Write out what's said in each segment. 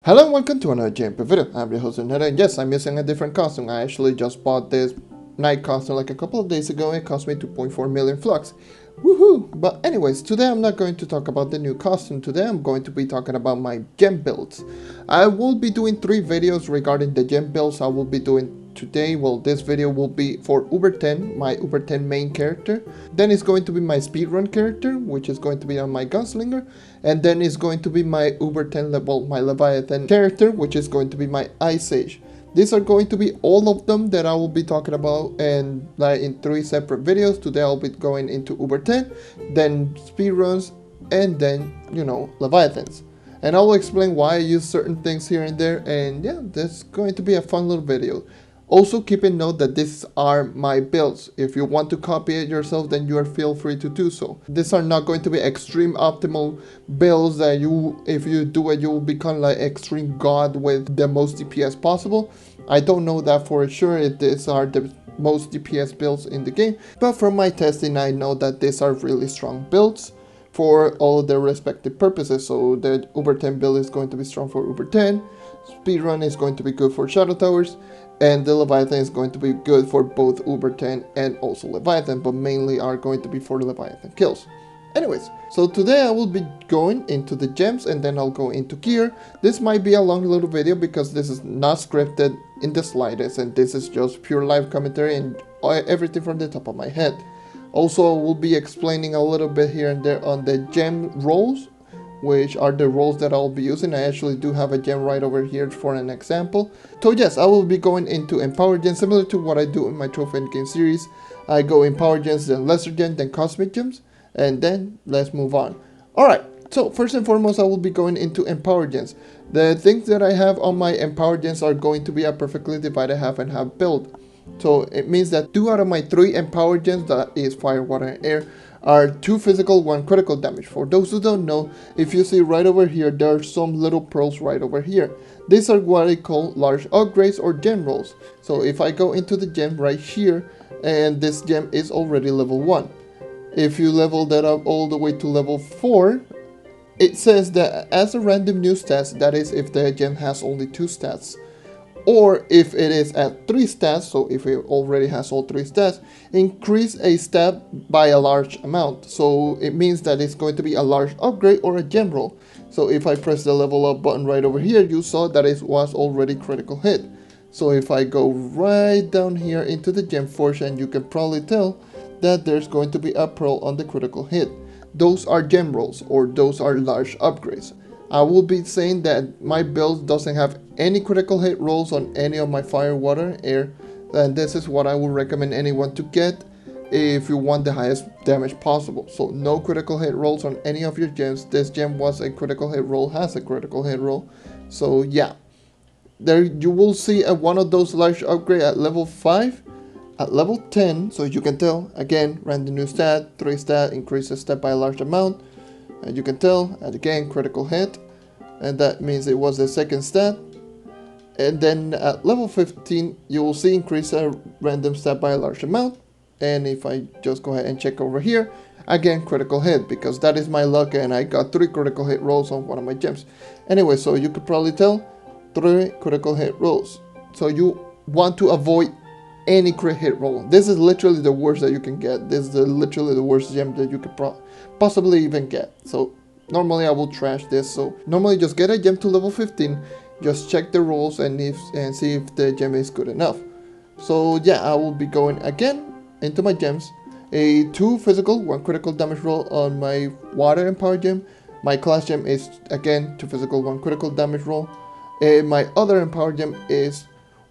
Hello and welcome to another JNMG video. I'm your host JonNario, and yes, I'm using a different costume. I actually just bought this night costume like a couple of days ago. It cost me 2.4 million flux. Woohoo! But anyways, today I'm not going to talk about the new costume. Today I'm going to be talking about my gem builds. I will be doing 3 videos regarding the gem builds I will be doing today. Well, this video will be for U10, my U10 main character. Then it's going to be my speedrun character, which is going to be on my gunslinger. And then it's going to be my U10 level, my leviathan character, which is going to be my ice age. These are going to be all of them that I will be talking about, and like in 3 separate videos. Today I'll be going into U10, then speedruns, and then, leviathans. And I will explain why I use certain things here and there, and yeah, that's going to be a fun little video. Also keep in note that these are my builds. If you want to copy it yourself, then you are feel free to do so. These are not going to be extreme optimal builds that if you do it, you will become like extreme god with the most DPS possible. I don't know that for sure if these are the most DPS builds in the game, but from my testing I know that these are really strong builds for all their respective purposes. So the U10 build is going to be strong for U10, speedrun is going to be good for shadow towers, and the leviathan is going to be good for both U10 and also leviathan, but mainly are going to be for leviathan kills. Anyways, so today I will be going into the gems and then I'll go into gear. This might be a long little video because this is not scripted in the slightest, and this is just pure live commentary and everything from the top of my head. Also, we'll be explaining a little bit here and there on the gem roles, which are the roles that I'll be using. I actually do have a gem right over here for an example. So yes, I will be going into Empower Gems, similar to what I do in my Trove endgame series. I go Empower Gems, then Lesser Gems, then Cosmic Gems, and then let's move on. Alright, so first and foremost, I will be going into Empower Gems. The things that I have on my Empower Gems are going to be a perfectly divided half and half build. So it means that 2 out of my 3 Empower Gems, that is fire, water, and air, are 2 physical, 1 critical damage. For those who don't know, if you see right over here, there are some little pearls right over here. These are what I call large upgrades or gem rolls. So if I go into the gem right here, and this gem is already level 1. If you level that up all the way to level 4, it says that as a random new stats, that is if the gem has only 2 stats, or if it is at 3 stats, so if it already has all 3 stats, increase a stat by a large amount. So it means that it's going to be a large upgrade or a gem roll. So if I press the level up button right over here, you saw that it was already critical hit. So if I go right down here into the gem portion, you can probably tell that there's going to be a pearl on the critical hit. Those are gem rolls, or those are large upgrades. I will be saying that my build doesn't have any critical hit rolls on any of my fire, water, and air, and this is what I would recommend anyone to get if you want the highest damage possible. So no critical hit rolls on any of your gems. This gem was a critical hit roll, has a critical hit roll. So yeah, there you will see one of those large upgrade at level 5. At level 10, so you can tell, again, random new stat, 3 stat, increases stat by a large amount. And you can tell, and again, critical hit, and that means it was the 2nd stat. And then at level 15, you will see increase a random stat by a large amount. And if I just go ahead and check over here, again, critical hit, because that is my luck, and I got 3 critical hit rolls on one of my gems. Anyway, so you could probably tell, 3 critical hit rolls. So you want to avoid any crit hit roll. This is literally the worst that you can get. This is literally the worst gem that you could possibly even get. So normally I will trash this. So normally just get a gem to level 15, just check the rolls and see if the gem is good enough. So yeah, I will be going again into my gems. A 2 physical, 1 critical damage roll on my water empower gem. My class gem is again 2 physical, 1 critical damage roll. My other empower gem is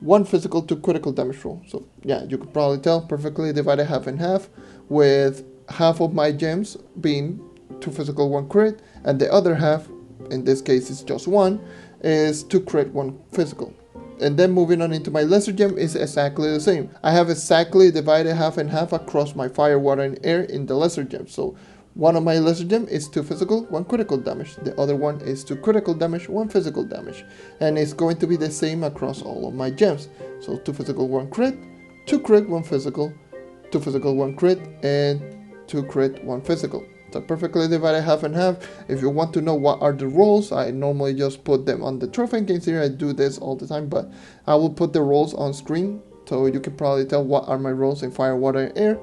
1 physical, 2 critical damage roll. So yeah, you could probably tell, perfectly divided half and half, with half of my gems being 2 physical, 1 crit, and the other half, in this case is just 1, is 2 crit, 1 physical. And then moving on into my lesser gem is exactly the same. I have exactly divided half and half across my fire, water, and air in the lesser gem. So one of my lesser gem is 2 physical, 1 critical damage. The other one is 2 critical damage, 1 physical damage. And it's going to be the same across all of my gems. So 2 physical, 1 crit, 2 crit, 1 physical, 2 physical, 1 crit, and 2 crit, 1 physical. So perfectly divided half and half. If you want to know what are the roles, I normally just put them on the Trove games here. I do this all the time, but I will put the roles on screen so you can probably tell what are my roles in fire, water, and air.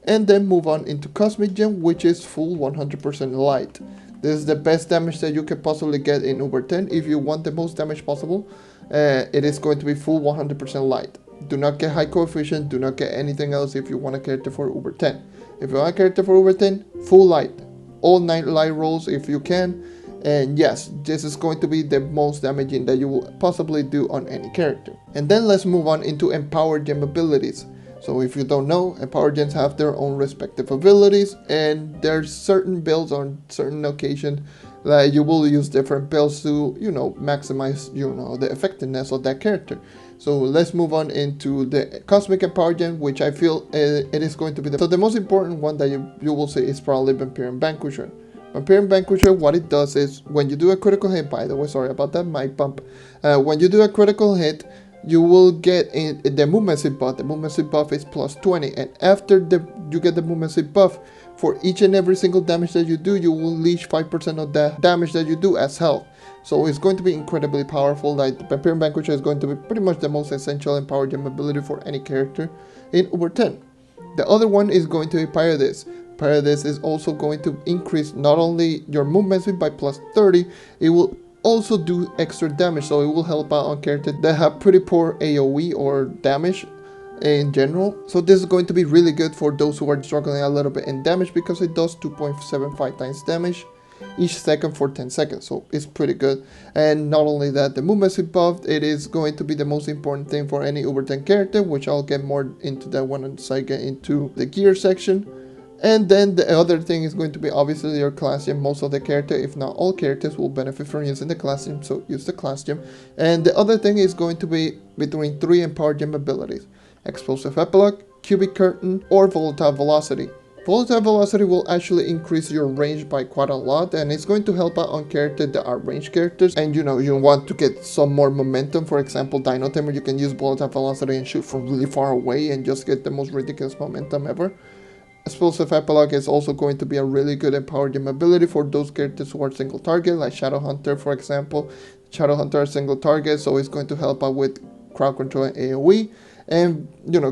And then move on into Cosmic Gem, which is full 100% light. This is the best damage that you can possibly get in Uber 10. If you want the most damage possible, it is going to be full 100% light. Do not get high coefficient, do not get anything else if you want a character for Uber 10. If you want a character for Uber 10, full light. All 9 light rolls if you can. And yes, this is going to be the most damaging that you will possibly do on any character. And then let's move on into Empower Gem abilities. So if you don't know, Empower Gems have their own respective abilities, and there's certain builds on certain occasions that you will use different builds to, maximize, the effectiveness of that character. So let's move on into the Cosmic Empower Gem, which I feel it is going to be the most important one that you will see is probably Vampirian Vanquisher. Vampirian Vanquisher, what it does is when you do a critical hit, by the way, sorry about that mic bump. When you do a critical hit, you will get in the movement speed buff. The movement speed buff is plus 20, and after you get the movement speed buff, for each and every single damage that you do, you will leech 5% of the damage that you do as health. So it's going to be incredibly powerful. Like the Vampirian Vanquisher is going to be pretty much the most essential Empower Gem ability for any character in Uber 10. The other one is going to be Paradise. Paradise is also going to increase not only your movement speed by plus 30, it will also do extra damage, so it will help out on characters that have pretty poor AoE or damage in general. So this is going to be really good for those who are struggling a little bit in damage, because it does 2.75 times damage each second for 10 seconds, so it's pretty good. And not only that, the movement speed buff, it is going to be the most important thing for any Uber 10 character, which I'll get more into that one once I get into the gear section. And then the other thing is going to be obviously your class gem. Most of the character, if not all characters, will benefit from using the class gem, so use the class gem. And the other thing is going to be between 3 Empower Gem abilities: Explosive Epilogue, Cubic Curtain, or Volatile Velocity. Volatile Velocity will actually increase your range by quite a lot, and it's going to help out on characters that are ranged characters, and you want to get some more momentum. For example, Dino Tamer, you can use Volatile Velocity and shoot from really far away and just get the most ridiculous momentum ever. Explosive Epilogue is also going to be a really good Empower Gem ability for those characters who are single target, like Shadow Hunter, for example. Shadow Hunter is single target, so it's going to help out with crowd control and AoE. And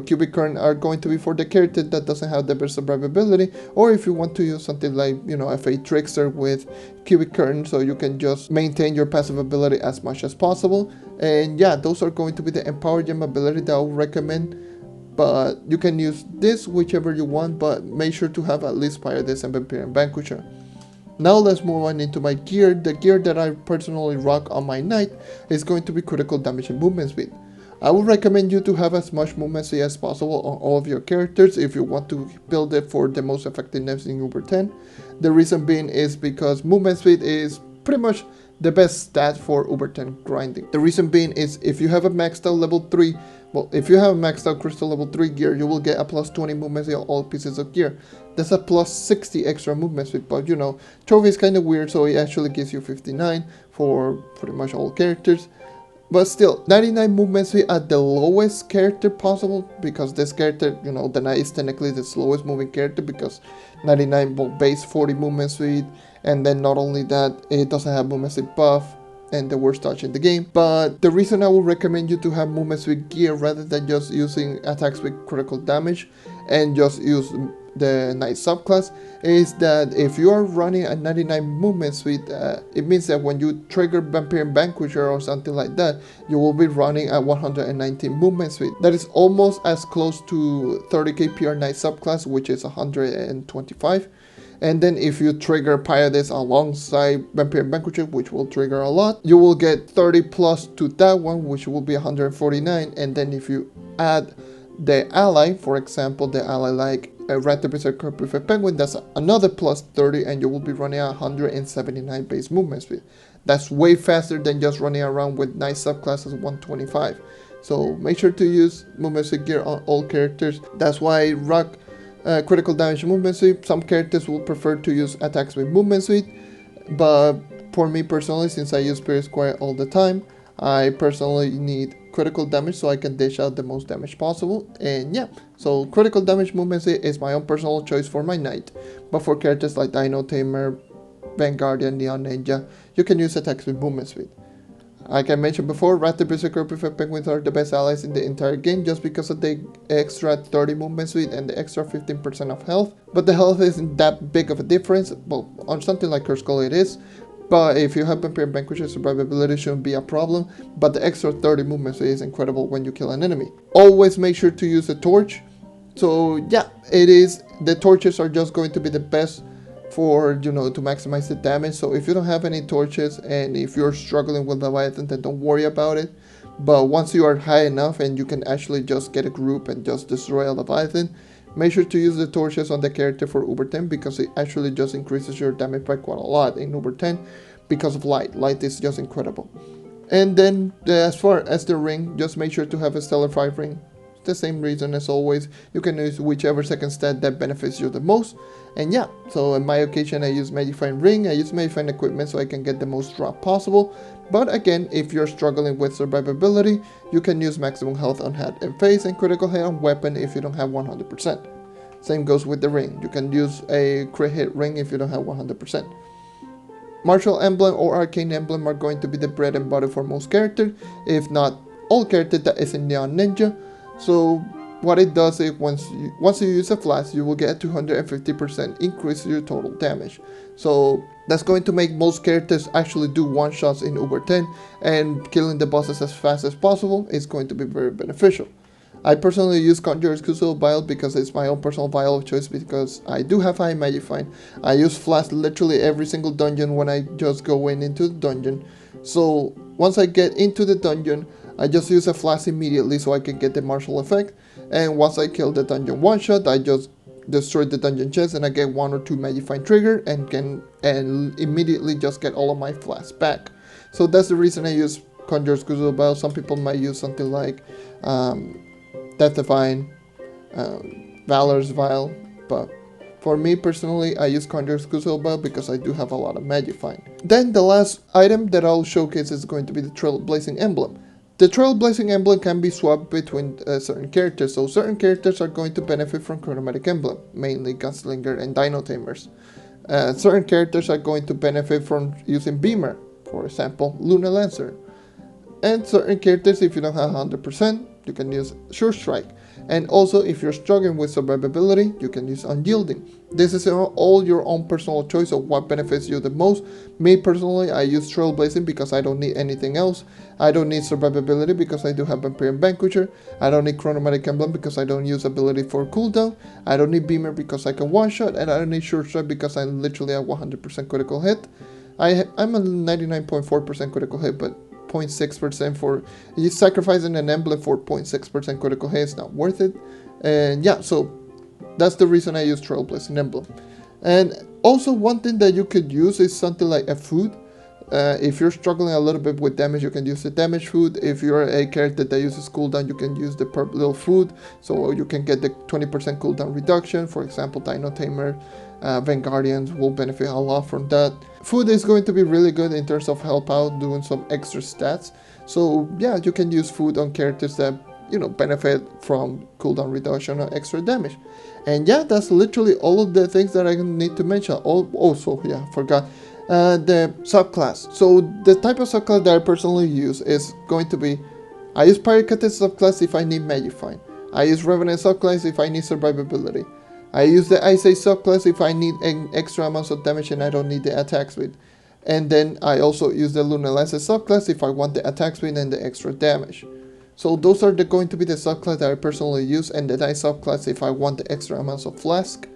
Cubic Current are going to be for the character that doesn't have the best survivability, or if you want to use something like FA Trickster with Cubic Current, so you can just maintain your passive ability as much as possible. And yeah, those are going to be the Empower Gem ability that I would recommend. But you can use this whichever you want, but make sure to have at least Paradise and Vampirian Vanquisher. Now let's move on into my gear. The gear that I personally rock on my knight is going to be critical damage and movement speed. I would recommend you to have as much movement speed as possible on all of your characters if you want to build it for the most effectiveness in Uber 10. The reason being is because movement speed is pretty much the best stat for Uber 10 grinding. The reason being is if you have a maxed out level 3, if you have a maxed out crystal level 3 gear, you will get a plus 20 movement speed on all pieces of gear. That's a plus 60 extra movement speed, but Trove is kind of weird, so it actually gives you 59 for pretty much all characters. But still, 99 movement speed at the lowest character possible, because this character, the knight is technically the slowest moving character, because 99 will base 40 movement speed, and then not only that, it doesn't have movement speed buff, and the worst touch in the game. But the reason I would recommend you to have movement speed gear rather than just using attacks with critical damage and just use the knight subclass is that if you are running a 99 movement speed, it means that when you trigger Vampirian Vanquisher or something like that, you will be running at 119 movement speed. That is almost as close to 30k PR knight subclass, which is 125. And then if you trigger Paradise alongside Vampirian Vanquisher, which will trigger a lot, you will get 30 plus to that one, which will be 149. And then if you add the ally, for example, the ally like a Raptor Berserker Prefect Penguin, that's another plus 30, and you will be running at 179 base movement speed. That's way faster than just running around with nice subclasses 125. So make sure to use movement speed gear on all characters. That's why I rock critical damage movement speed. Some characters will prefer to use attacks with movement speed, but for me personally, since I use Spirit Squire all the time, I personally need critical damage so I can dish out the most damage possible. And yeah, so critical damage movement speed is my own personal choice for my knight. But for characters like Dino Tamer, Vanguardian, Neon Ninja, you can use attacks with movement speed. Like I mentioned before, Raptor, Berserker, Prefect Penguins are the best allies in the entire game just because of the extra 30 movement speed and the extra 15% of health. But the health isn't that big of a difference. Well, on something like Curse Skull it is. But if you have Vampire Vanquisher, survivability shouldn't be a problem. But the extra 30 movement speed is incredible when you kill an enemy. Always make sure to use a torch. So yeah, the torches are just going to be the best for, to maximize the damage. So if you don't have any torches and if you're struggling with Leviathan, then don't worry about it. But once you are high enough and you can actually just get a group and just destroy a Leviathan, make sure to use the torches on the character for Uber 10 because it actually just increases your damage by quite a lot in Uber 10 because of light. Light is just incredible. And then as far as the ring, just make sure to have a Stellar 5 ring. The same reason as always, you can use whichever second stat that benefits you the most. And yeah, so in my occasion I use Magifying Ring, I use Magifying Equipment so I can get the most drop possible. But again, if you're struggling with survivability, you can use maximum health on head and face and critical hit on weapon if you don't have 100%. Same goes with the ring, you can use a crit hit ring if you don't have 100%. Martial Emblem or Arcane Emblem are going to be the bread and butter for most characters, if not all characters that is in Neon Ninja. So what it does is once you use a flash, you will get a 250% increase in your total damage. So that's going to make most characters actually do one shots in Uber 10, and killing the bosses as fast as possible is going to be very beneficial. I personally use Conjurer's Crucible Vial because it's my own personal vial of choice because I do have high Magifying. I use flash literally every single dungeon when I just go into the dungeon. So once I get into the dungeon, I just use a flash immediately so I can get the martial effect, and once I kill the dungeon one shot, I just destroy the dungeon chest and I get 1 or 2 Magifying trigger and can immediately just get all of my flash back. So that's the reason I use Conjurer's Crucible Vial. Some people might use something like Death Divine, Valor's Vial, but for me personally, I use Conjurer's Crucible Vial because I do have a lot of Magifying. Then the last item that I'll showcase is going to be the Trailblazing Emblem. The Trailblazing Emblem can be swapped between certain characters, so certain characters are going to benefit from Chronomatic Emblem, mainly Gunslinger and Dino Tamers. Certain characters are going to benefit from using Beamer, for example, Luna Lancer. And certain characters, if you don't have 100%, you can use Sure Strike. And also, if you're struggling with survivability, you can use Unyielding. This is all your own personal choice of what benefits you the most. Me personally, I use Trailblazing because I don't need anything else. I don't need survivability because I do have Vampire Vanquisher. I don't need Chronomatic Emblem because I don't use ability for cooldown. I don't need Beamer because I can one-shot. And I don't need Sure Strike because I literally have 100% critical hit. I'm a 99.4% critical hit, but 0.6% for you sacrificing an emblem for 0.6% critical hit is not worth it. And yeah, so that's the reason I use Trailblazing Emblem. And also one thing that you could use is something like a food. If you're struggling a little bit with damage, you can use the damage food. If you're a character that uses cooldown, you can use the purple little food, so you can get the 20% cooldown reduction. For example, Dino Tamer, Vanguardians will benefit a lot from that. Food is going to be really good in terms of help out doing some extra stats. So yeah, you can use food on characters that benefit from cooldown reduction or extra damage. And yeah, that's literally all of the things that I need to mention. Also, yeah, forgot. The subclass. So the type of subclass that I personally use is going to be, I use Pirate Captain subclass if I need Magifying. I use Revenant subclass if I need survivability. I use the Ice Age subclass if I need an extra amounts of damage and I don't need the attack speed. And then I also use the Luna Lancer subclass if I want the attack speed and the extra damage. So those are going to be the subclass that I personally use, and the Dice subclass if I want the extra amounts of flask.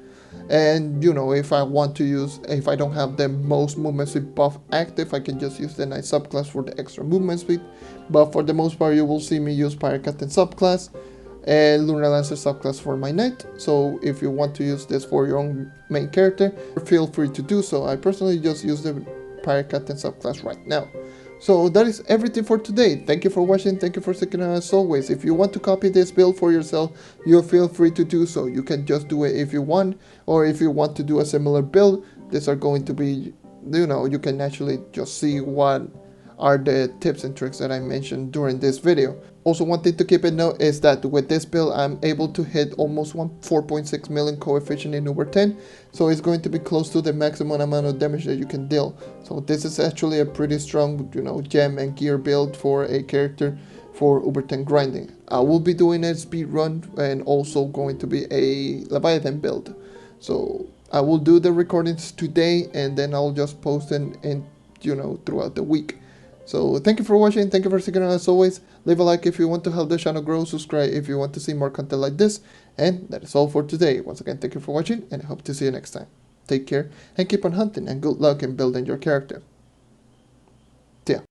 And if I want to use, if I don't have the most movement speed buff active, I can just use the Knight subclass for the extra movement speed. But for the most part, you will see me use Pirate Captain subclass and Luna Lancer subclass for my Knight. So if you want to use this for your own main character, feel free to do so. I personally just use the Pirate Captain subclass right now. So that is everything for today. Thank you for watching. Thank you for sticking around as always. If you want to copy this build for yourself, you feel free to do so. You can just do it if you want, or if you want to do a similar build, these are going to be, you can actually just see what are the tips and tricks that I mentioned during this video. Also, one thing to keep in note is that with this build I'm able to hit almost 4.6 million coefficient in U10, so it's going to be close to the maximum amount of damage that you can deal. So this is actually a pretty strong, gem and gear build for a character for U10 grinding. I will be doing a speed run and also going to be a leviathan build. So I will do the recordings today and then I'll just post them in throughout the week. So thank you for watching, thank you for sticking around as always. Leave a like if you want to help the channel grow, subscribe if you want to see more content like this, and that is all for today. Once again, thank you for watching and I hope to see you next time. Take care and keep on hunting, and good luck in building your character.